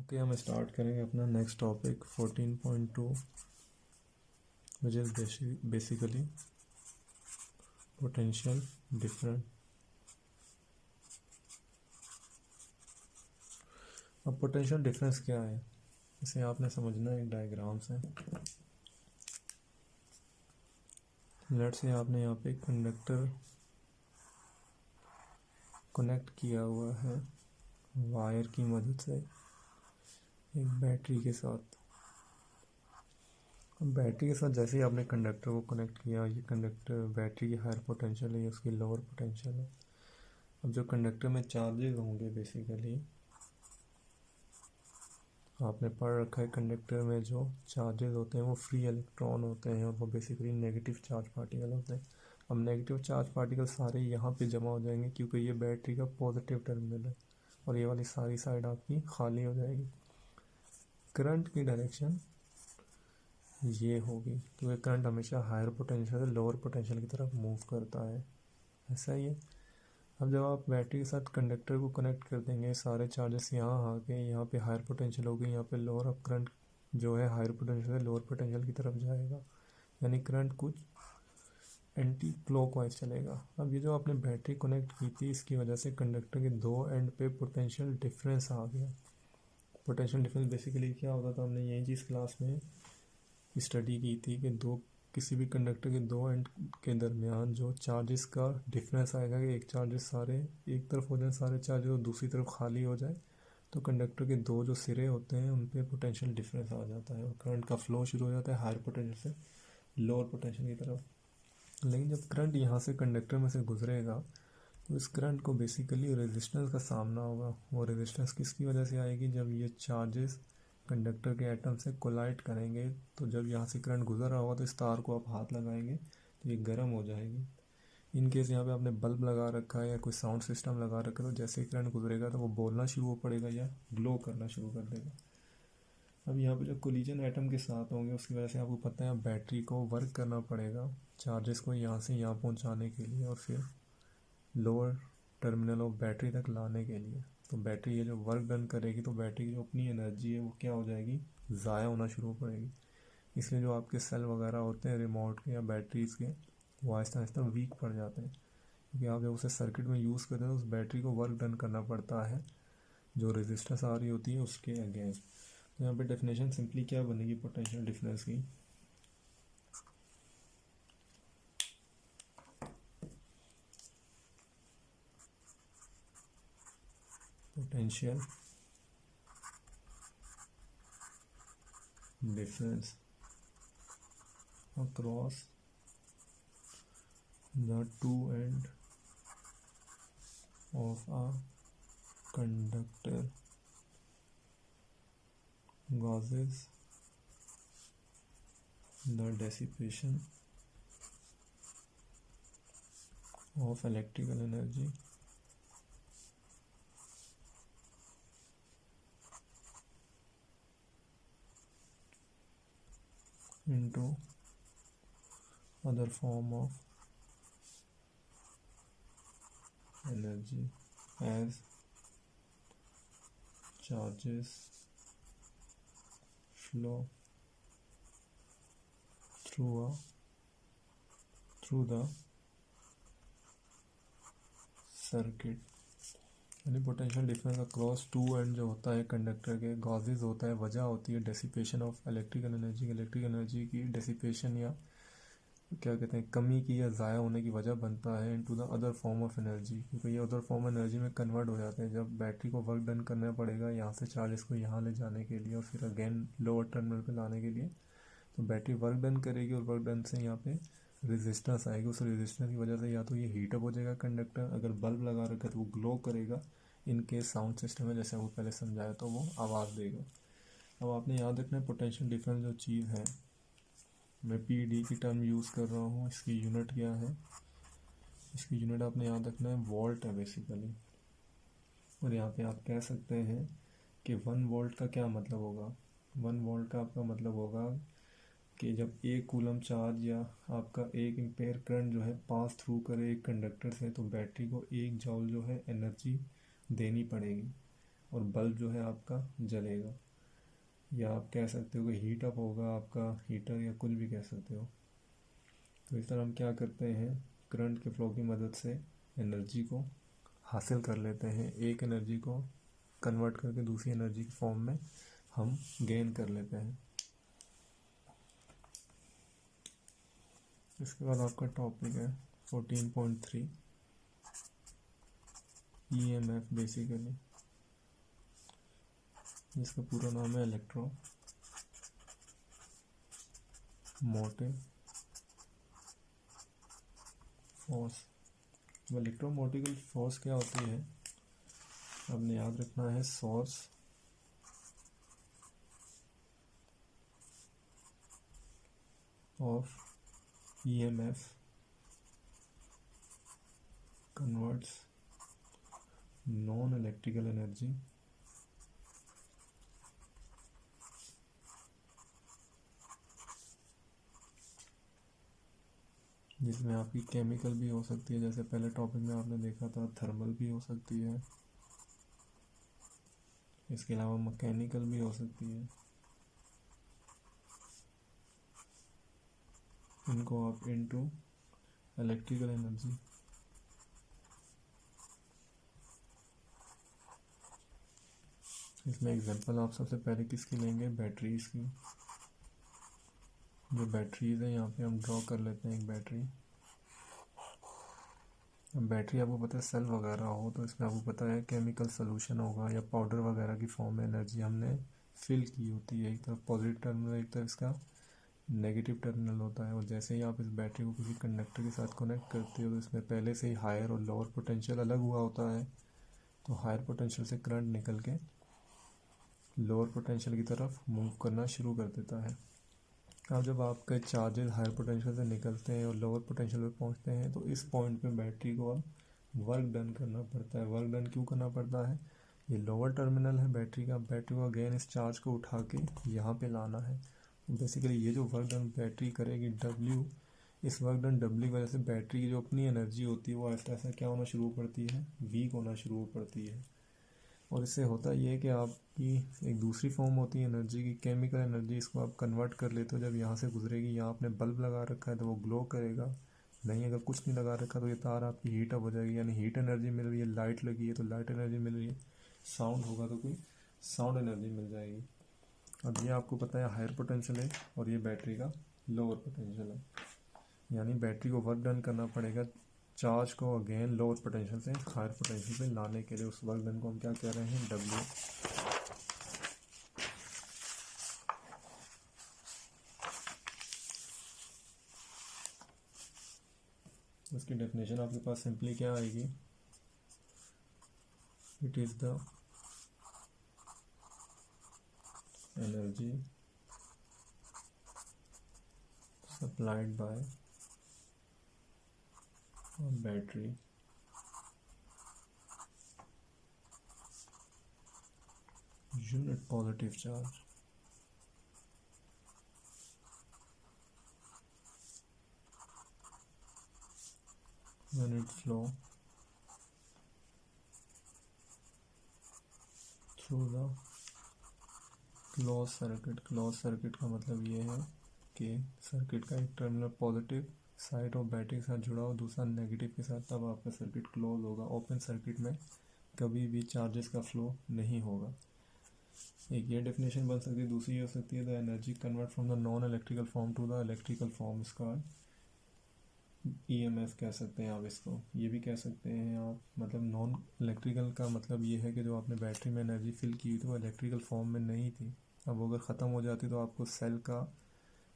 Okay, हम start करेंगे अपना next topic 14.2 which is basically potential difference. अब पोटेंशियल डिफरेंस क्या है इसे आपने समझना है एक डायग्राम से। लेट्स से आपने यहाँ पे कंडक्टर कनेक्ट किया हुआ है वायर की मदद से एक बैटरी के साथ। अब बैटरी के साथ जैसे ही आपने कंडक्टर को कनेक्ट किया, ये कंडक्टर बैटरी की हायर पोटेंशियल है, ये उसकी लोअर पोटेंशियल है। अब जो कंडक्टर में चार्जेस होंगे, बेसिकली आपने पढ़ रखा है कंडक्टर में जो चार्जेस होते हैं वो फ्री इलेक्ट्रॉन होते हैं और वो बेसिकली नेगेटिव चार्ज पार्टिकल होते हैं। अब नेगेटिव चार्ज पार्टिकल सारे यहाँ पे जमा हो जाएंगे क्योंकि ये बैटरी का पॉजिटिव टर्मिनल है और ये वाली सारी साइड आपकी खाली हो जाएगी। करंट की डायरेक्शन ये होगी क्योंकि करंट हमेशा हायर पोटेंशियल से लोअर पोटेंशियल की तरफ मूव करता है, ऐसा ही है। अब जब आप बैटरी के साथ कंडक्टर को कनेक्ट कर देंगे, सारे चार्जेस यहाँ आके यहाँ पे हायर पोटेंशियल होगी, यहाँ पे लोअर। अब करंट जो है हायर पोटेंशियल से लोअर पोटेंशियल की तरफ जाएगा, यानी करंट कुछ एंटी क्लॉकवाइज चलेगा। अब ये जो आपने बैटरी कनेक्ट की थी, इसकी वजह से कंडक्टर के दो एंड पे पोटेंशियल डिफरेंस आ गया। पोटेंशियल डिफरेंस बेसिकली क्या होता था, हमने यही चीज़ क्लास में स्टडी की थी कि किसी भी कंडक्टर के दो एंड के दरमियान जो चार्जेस का डिफरेंस आएगा कि एक चार्जेस सारे एक तरफ हो जाए, सारे चार्जेस और दूसरी तरफ खाली हो जाए, तो कंडक्टर के दो जो सिरे होते हैं उन पे पोटेंशियल डिफरेंस आ जाता है और करंट का फ्लो शुरू हो जाता है हायर पोटेंशियल से लोअर पोटेंशियल की तरफ। लेकिन जब करंट यहाँ से कंडक्टर में से गुजरेगा तो इस करंट को बेसिकली रेजिस्टेंस का सामना होगा। वो रेजिस्टेंस किसकी वजह से आएगी, जब ये चार्जेस कंडक्टर के एटम से कोलाइड करेंगे, तो जब यहाँ से करंट गुजर रहा होगा तो इस तार को आप हाथ लगाएंगे तो ये गर्म हो जाएगी। इन केस यहाँ पे आपने बल्ब लगा रखा है या कोई साउंड सिस्टम लगा रखा है, तो जैसे ही करंट गुजरेगा तो वो बोलना शुरू हो पड़ेगा या ग्लो करना शुरू कर देगा। अब यहाँ पे जो कोलिजन एटम के साथ होंगे उसकी वजह से आपको पता है बैटरी को वर्क करना पड़ेगा चार्जेस को यहाँ से यहाँ पहुँचाने के लिए और फिर लोअर टर्मिनल ऑफ बैटरी तक लाने के लिए। तो बैटरी ये जो वर्क डन करेगी तो बैटरी की जो अपनी एनर्जी है वो क्या हो जाएगी, ज़ाया होना शुरू हो पड़ेगी। इसलिए जो आपके सेल वगैरह होते हैं रिमोट के या बैटरीज़ के, वो आहिस्ता आहिस्ता वीक पड़ जाते हैं क्योंकि आप जब उसे सर्किट में यूज़ करते हैं तो उस बैटरी को वर्क डन करना पड़ता है जो रेजिस्टेंस आ रही होती है उसके अगेंस्ट। तो यहाँ पे डेफिनेशन सिंपली क्या बनेगी पोटेंशियल डिफरेंस की, potential difference across the two end of a conductor causes the dissipation of electrical energy into other form of energy as charges flow through the circuit। यानी potential difference across two end जो होता है conductor के गॉजेज होता है, वजह होती है dissipation of electrical energy. Electric energy की डेसिपेशन या क्या कहते हैं कमी की या ज़ाया होने की वजह बनता है into the other form of energy, क्योंकि ये अदर फॉर्म एनर्जी में कन्वर्ट हो जाते हैं जब बैटरी को वर्क डन करना पड़ेगा यहाँ से चार्जेस को यहाँ ले जाने के लिए और फिर अगेन लोअर टर्मिनल पे लाने के लिए। तो बैटरी वर्क डन करेगी और वर्क डन से यहाँ पे रेजिस्टेंस आएगी, उस रेजिस्टेंस की वजह से या तो ये हीटअप हो जाएगा कंडक्टर, अगर बल्ब लगा रखा है तो वो ग्लो करेगा, इन केस साउंड सिस्टम है जैसे वो पहले समझाया तो वो आवाज़ देगा। अब आपने याद रखना है पोटेंशियल डिफरेंस जो चीज़ है, मैं पी की टर्म यूज़ कर रहा हूँ, इसकी यूनिट क्या है, इसकी यूनिट आपने याद रखना है वोल्ट है बेसिकली। और यहाँ पे आप कह सकते हैं कि 1 वोल्ट का क्या मतलब होगा, 1 वोल्ट का आपका मतलब होगा कि जब एक कूलम चार्ज या आपका एक एम्पेयर करंट जो है पास थ्रू करे एक कंडक्टर से, तो बैटरी को 1 जॉल जो है एनर्जी देनी पड़ेगी। और बल्ब जो है आपका जलेगा, या आप कह सकते हो कि हीट अप होगा आपका हीटर, या कुछ भी कह सकते हो। तो इस तरह हम क्या करते हैं, करंट के फ्लो की मदद से एनर्जी को हासिल कर लेते हैं, एक एनर्जी को कन्वर्ट करके दूसरी एनर्जी की फॉर्म में हम गेन कर लेते हैं। इसके बाद आपका टॉपिक है 14.3 EMF बेसिकली, जिसका पूरा नाम है electro motive force. Electromotive force क्या होती है, आपने याद रखना है, source of EMF converts non electrical energy जिसमें आपकी केमिकल भी हो सकती है, जैसे पहले टॉपिक में आपने देखा था, थर्मल भी हो सकती है, इसके अलावा मैकेनिकल भी हो सकती है। इनको आप इनटू इलेक्ट्रिकल एनर्जी इसमें एग्जांपल आप सबसे पहले किसकी लेंगे, बैटरीज की। जो बैटरीज है यहाँ पे हम ड्रॉ कर लेते हैं एक बैटरी। अब बैटरी आपको पता है सेल वगैरह हो तो इसमें आपको पता है केमिकल सोल्यूशन होगा या पाउडर वगैरह की फॉर्म में एनर्जी हमने फिल की होती है, एक तरफ पॉजिटिव टर्मिनल, एक तरफ इसका नेगेटिव टर्मिनल होता है। और जैसे ही आप इस बैटरी को किसी कंडक्टर के साथ कनेक्ट करते हो तो इसमें पहले से ही हायर और लोअर पोटेंशियल अलग हुआ होता है, तो हायर पोटेंशियल से करंट निकल के लोअर पोटेंशियल की तरफ मूव करना शुरू कर देता है। अब जब आपके चार्जेस हायर पोटेंशियल से निकलते हैं और लोअर पोटेंशियल पे पहुंचते हैं तो इस पॉइंट पे बैटरी को अब वर्क डन करना पड़ता है। वर्क डन क्यों करना पड़ता है, ये लोअर टर्मिनल है बैटरी का, बैटरी को अगेन इस चार्ज को उठा के यहाँ पे लाना है। बेसिकली ये जो वर्क डन बैटरी करेगी W, इस वर्क डन W की वजह से बैटरी की जो अपनी एनर्जी होती है वो ऐसा ऐसा क्या होना शुरू पड़ती है, वीक होना शुरू पड़ती है। और इससे होता ये है कि आपकी एक दूसरी फॉर्म होती है एनर्जी की, केमिकल एनर्जी, इसको आप कन्वर्ट कर लेते हो। जब यहाँ से गुजरेगी, यहाँ आपने बल्ब लगा रखा है तो वो ग्लो करेगा, नहीं अगर कुछ नहीं लगा रखा तो ये तार आपकी हीट अप हो जाएगी, यानी हीट एनर्जी मिल रही है, लाइट लगी है तो लाइट एनर्जी मिल रही है, साउंड होगा तो कोई साउंड एनर्जी मिल जाएगी। अब ये आपको पता है हायर पोटेंशियल है और ये बैटरी का लोअर पोटेंशियल है, यानी बैटरी को वर्क डन करना पड़ेगा चार्ज को अगेन लोअर पोटेंशियल से हायर पोटेंशियल पे लाने के लिए। उस वर्क डन को हम क्या कह रहे हैं, W। उसकी डेफिनेशन आपके पास सिंपली क्या आएगी, it is the energy supplied by battery unit positive charge when it flow through the closed circuit। closed circuit का मतलब ये है कि सर्किट का एक टर्मिनल पॉजिटिव साइड और बैटरी के साथ जुड़ा हो, दूसरा नेगेटिव के साथ, तब आपका सर्किट क्लोज होगा। ओपन सर्किट में कभी भी चार्जेस का फ्लो नहीं होगा। एक ये डेफिनेशन बन सकती है, दूसरी हो सकती है the energy convert from the non electrical form to the electrical form, इसका EMF कह सकते हैं आप इसको। ये भी कह सकते हैं आप, मतलब नॉन इलेक्ट्रिकल का मतलब ये है कि जो आपने बैटरी में एनर्जी फिल की हुई थी वो इलेक्ट्रिकल फॉर्म में नहीं थी, अब वो अगर ख़त्म हो जाती तो आपको सेल का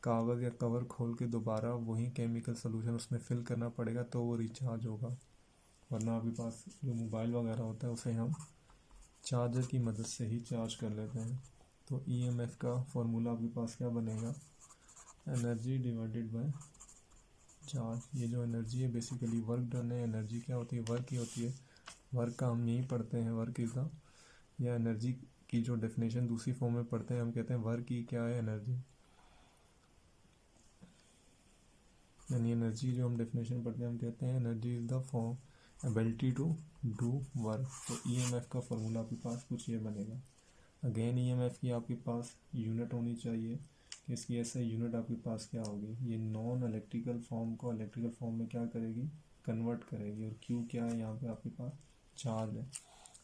कागज़ या कवर खोल के दोबारा वही केमिकल सोल्यूशन उसमें फिल करना पड़ेगा तो वो रिचार्ज होगा। वरना आपके पास जो मोबाइल वगैरह होता है उसे हम चार्जर की मदद से ही चार्ज कर लेते हैं। तो EMF का फॉर्मूला आपके पास क्या बनेगा, एनर्जी डिवाइडेड बाय चार्ज। ये जो एनर्जी है बेसिकली वर्क डन है, एनर्जी क्या होती है, वर्क ही होती है। वर्क का हम यही पढ़ते हैं, वर्क इज द, या एनर्जी की जो डेफिनेशन दूसरी फॉर्म में पढ़ते हैं हम कहते हैं वर्क की क्या है, एनर्जी। यानी एनर्जी जो हम डेफिनेशन पढ़ते हैं हम कहते हैं energy is the form, ability to do work. तो ईएमएफ का फॉर्मूला आपके पास कुछ ये बनेगा। अगेन ईएमएफ की आपके पास यूनिट होनी चाहिए कि इसकी ऐसे यूनिट आपके पास क्या होगी, ये नॉन इलेक्ट्रिकल फॉर्म को इलेक्ट्रिकल फॉर्म में क्या करेगी, कन्वर्ट करेगी। और क्यू क्या है यहाँ पे आपके पास, चार्ज है।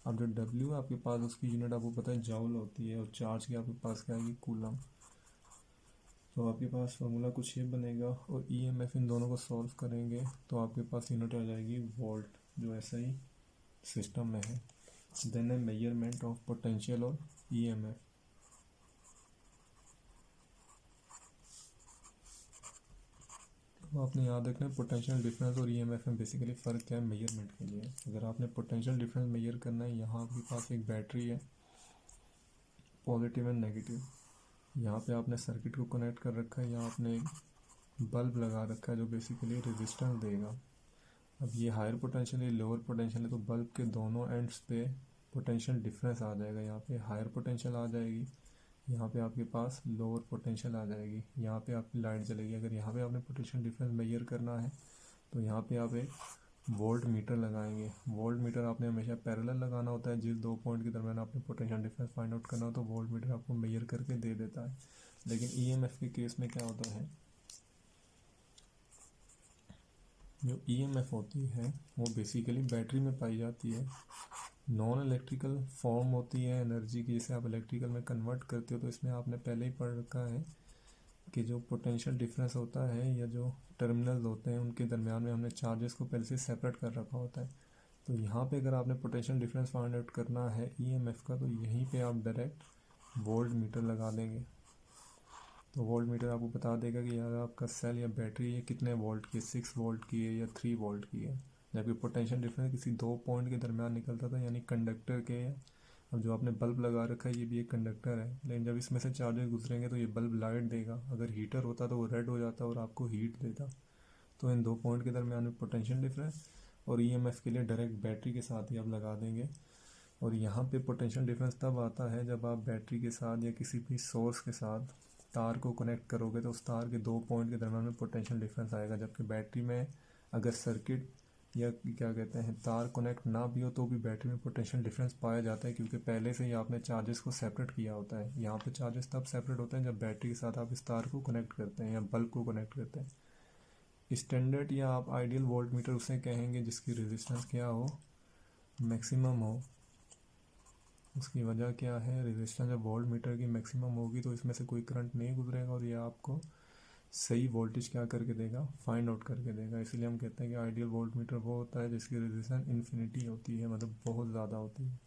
अब जो डब्ल्यू है आपके पास उसकी यूनिट आपको पता है जॉउल होती है, और चार्ज की आपके पास क्या आएगी, कूलम। तो आपके पास फॉर्मूला कुछ ये बनेगा, और ईएमएफ इन दोनों को सॉल्व करेंगे तो आपके पास यूनिट आ जाएगी वोल्ट, जो ऐसा ही सिस्टम में है। देन है मेजरमेंट ऑफ पोटेंशियल और ईएमएफ। तो आपने याद रखना है पोटेंशियल डिफरेंस और ईएमएफ में बेसिकली फ़र्क क्या है मेजरमेंट के लिए। अगर आपने पोटेंशियल डिफरेंस मेजर करना है, यहाँ आपके पास एक बैटरी है, पॉजिटिव एंड नेगेटिव। यहाँ पे आपने सर्किट को कनेक्ट कर रखा है, यहाँ आपने एक बल्ब लगा रखा है जो बेसिकली रेजिस्टेंस देगा। अब ये हायर पोटेंशियल है, लोअर पोटेंशियल है, तो बल्ब के दोनों एंड्स पे पोटेंशियल डिफरेंस आ जाएगा। यहाँ पे हायर पोटेंशियल आ जाएगी, यहाँ पे आपके पास लोअर पोटेंशियल आ जाएगी, यहाँ पे आपकी लाइट जलेगी। अगर यहाँ पे आपने पोटेंशियल डिफरेंस मेजर करना है तो यहाँ पे आप एक वोल्ट मीटर लगाएंगे। वोल्ट मीटर आपने हमेशा पैरेलल लगाना होता है, जिस दो पॉइंट के दरमियान आपने पोटेंशियल डिफरेंस फाइंड आउट करना हो तो वोल्ट मीटर आपको मेजर करके दे देता है। लेकिन ईएमएफ के केस में क्या होता है, जो ईएमएफ होती है वो बेसिकली बैटरी में पाई जाती है, नॉन इलेक्ट्रिकल फॉर्म होती है एनर्जी की, जिसे आप इलेक्ट्रिकल में कन्वर्ट करते हो। तो इसमें आपने पहले ही पढ़ रखा है कि जो पोटेंशियल डिफरेंस होता है या जो टर्मिनल्स होते हैं उनके दरमियान में हमने चार्जेस को पहले से सेपरेट कर रखा होता है। तो यहाँ पे अगर आपने पोटेंशियल डिफरेंस फाइंड आउट करना है ईएमएफ का, तो यहीं पे आप डायरेक्ट वोल्ट मीटर लगा देंगे। तो वोल्ट मीटर आपको बता देगा कि यार आपका सेल या बैटरी है कितने वोल्ट की है, 6 वोल्ट की है या 3 वोल्ट की है। जबकि पोटेंशियल डिफरेंस किसी दो पॉइंट के दरमियान निकलता था, यानी कंडक्टर के। अब जो आपने बल्ब लगा रखा है ये भी एक कंडक्टर है, लेकिन जब इसमें से चार्जेस गुजरेंगे तो ये बल्ब लाइट देगा। अगर हीटर होता तो वो रेड हो जाता और आपको हीट देता। तो इन दो पॉइंट के दरमियान में पोटेंशियल डिफरेंस, और ईएमएफ के लिए डायरेक्ट बैटरी के साथ ही आप लगा देंगे। और यहाँ पे पोटेंशियल डिफरेंस तब आता है जब आप बैटरी के साथ या किसी भी सोर्स के साथ तार को कनेक्ट करोगे, तो उस तार के दो पॉइंट के दरमियान में पोटेंशियल डिफरेंस आएगा। जबकि बैटरी में अगर सर्किट या क्या कहते हैं तार कनेक्ट ना भी हो तो भी बैटरी में पोटेंशियल डिफरेंस पाया जाता है, क्योंकि पहले से ही आपने चार्जेस को सेपरेट किया होता है। यहाँ पे चार्जेस तब सेपरेट होते हैं जब बैटरी के साथ आप इस तार को कनेक्ट करते हैं या बल्ब को कनेक्ट करते हैं। स्टैंडर्ड या आप आइडियल वोल्ट मीटर उसे कहेंगे जिसकी रेजिस्टेंस क्या हो, मैक्सिमम हो। उसकी वजह क्या है, रेजिस्टेंस जब वोल्ट मीटर की मैक्सिमम होगी तो इसमें से कोई करंट नहीं गुजरेगा, और ये आपको सही वोल्टेज क्या करके देगा, फाइंड आउट करके देगा। इसलिए हम कहते हैं कि आइडियल वोल्ट मीटर वो होता है जिसकी रेजिस्टेंस इन्फिनिटी होती है, मतलब बहुत ज़्यादा होती है।